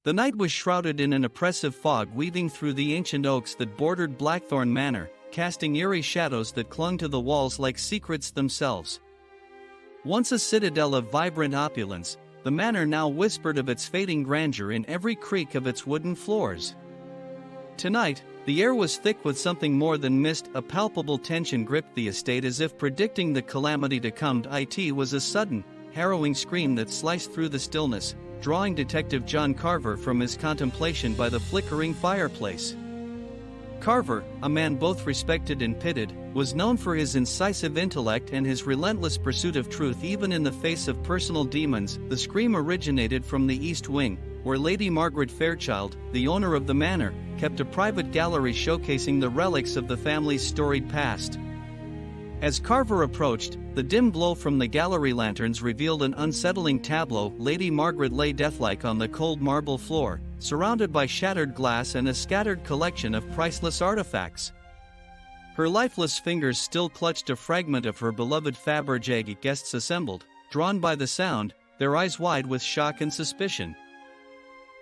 The night was shrouded in an oppressive fog weaving through the ancient oaks that bordered Blackthorn Manor, casting eerie shadows that clung to the walls like secrets themselves. Once a citadel of vibrant opulence, the manor now whispered of its fading grandeur in every creak of its wooden floors. Tonight, the air was thick with something more than mist. A palpable tension gripped the estate as if predicting the calamity to come. It was a sudden, harrowing scream that sliced through the stillness, drawing Detective John Carver from his contemplation by the flickering fireplace. Carver, a man both respected and pitied, was known for his incisive intellect and his relentless pursuit of truth even in the face of personal demons. The scream originated from the East Wing, where Lady Margaret Fairchild, the owner of the manor, kept a private gallery showcasing the relics of the family's storied past. As Carver approached, the dim glow from the gallery lanterns revealed an unsettling tableau. Lady Margaret lay deathlike on the cold marble floor, surrounded by shattered glass and a scattered collection of priceless artifacts. Her lifeless fingers still clutched a fragment of her beloved Fabergé. Guests assembled, drawn by the sound, their eyes wide with shock and suspicion.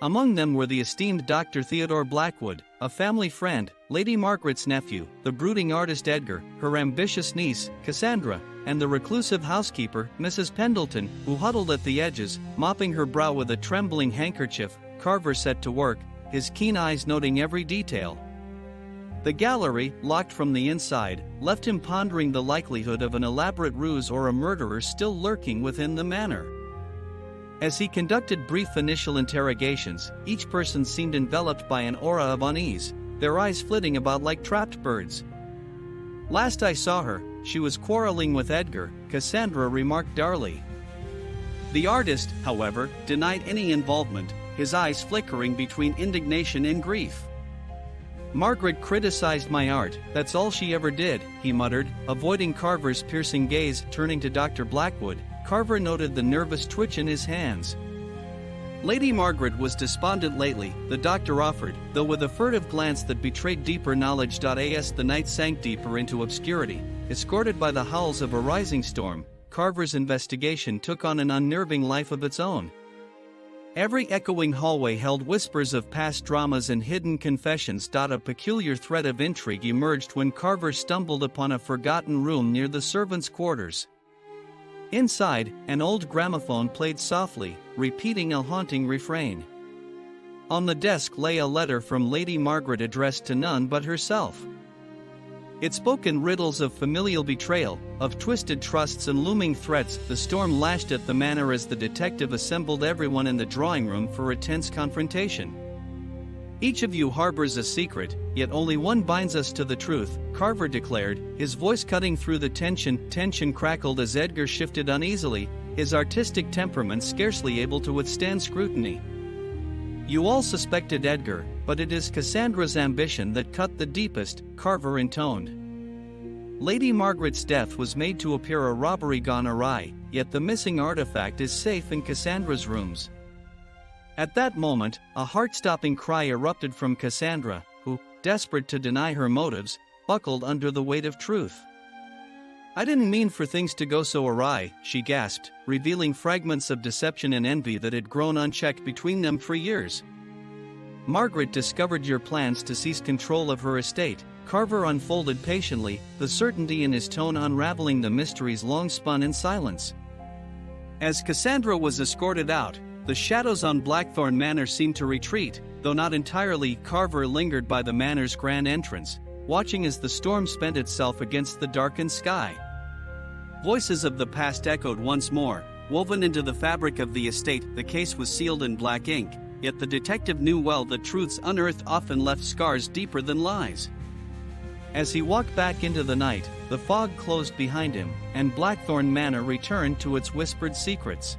Among them were the esteemed Dr. Theodore Blackwood, a family friend, Lady Margaret's nephew, the brooding artist Edgar, her ambitious niece, Cassandra, and the reclusive housekeeper, Mrs. Pendleton, who huddled at the edges, mopping her brow with a trembling handkerchief. Carver set to work, his keen eyes noting every detail. The gallery, locked from the inside, left him pondering the likelihood of an elaborate ruse or a murderer still lurking within the manor. As he conducted brief initial interrogations, each person seemed enveloped by an aura of unease, their eyes flitting about like trapped birds. "Last I saw her, she was quarreling with Edgar," Cassandra remarked darkly. The artist, however, denied any involvement, his eyes flickering between indignation and grief. "Margaret criticized my art, that's all she ever did," he muttered, avoiding Carver's piercing gaze. Turning to Dr. Blackwood, Carver noted the nervous twitch in his hands. "Lady Margaret was despondent lately," the doctor offered, though with a furtive glance that betrayed deeper knowledge. As the night sank deeper into obscurity, escorted by the howls of a rising storm, Carver's investigation took on an unnerving life of its own. Every echoing hallway held whispers of past dramas and hidden confessions. A peculiar thread of intrigue emerged when Carver stumbled upon a forgotten room near the servants' quarters. Inside, an old gramophone played softly, repeating a haunting refrain. On the desk lay a letter from Lady Margaret addressed to none but herself. It spoke in riddles of familial betrayal, of twisted trusts and looming threats. The storm lashed at the manor as the detective assembled everyone in the drawing room for a tense confrontation. "Each of you harbors a secret, yet only one binds us to the truth," Carver declared, his voice cutting through the tension. Tension crackled as Edgar shifted uneasily, his artistic temperament scarcely able to withstand scrutiny. "You all suspected Edgar, but it is Cassandra's ambition that cut the deepest," Carver intoned. "Lady Margaret's death was made to appear a robbery gone awry, yet the missing artifact is safe in Cassandra's rooms." At that moment, a heart-stopping cry erupted from Cassandra, who, desperate to deny her motives, buckled under the weight of truth. "I didn't mean for things to go so awry," she gasped, revealing fragments of deception and envy that had grown unchecked between them for years. "Margaret discovered your plans to seize control of her estate," Carver unfolded patiently, the certainty in his tone unraveling the mysteries long spun in silence. As Cassandra was escorted out, the shadows on Blackthorn Manor seemed to retreat, though not entirely. Carver lingered by the manor's grand entrance, watching as the storm spent itself against the darkened sky. Voices of the past echoed once more, woven into the fabric of the estate. The case was sealed in black ink, yet the detective knew well that truths unearthed often left scars deeper than lies. As he walked back into the night, the fog closed behind him, and Blackthorn Manor returned to its whispered secrets.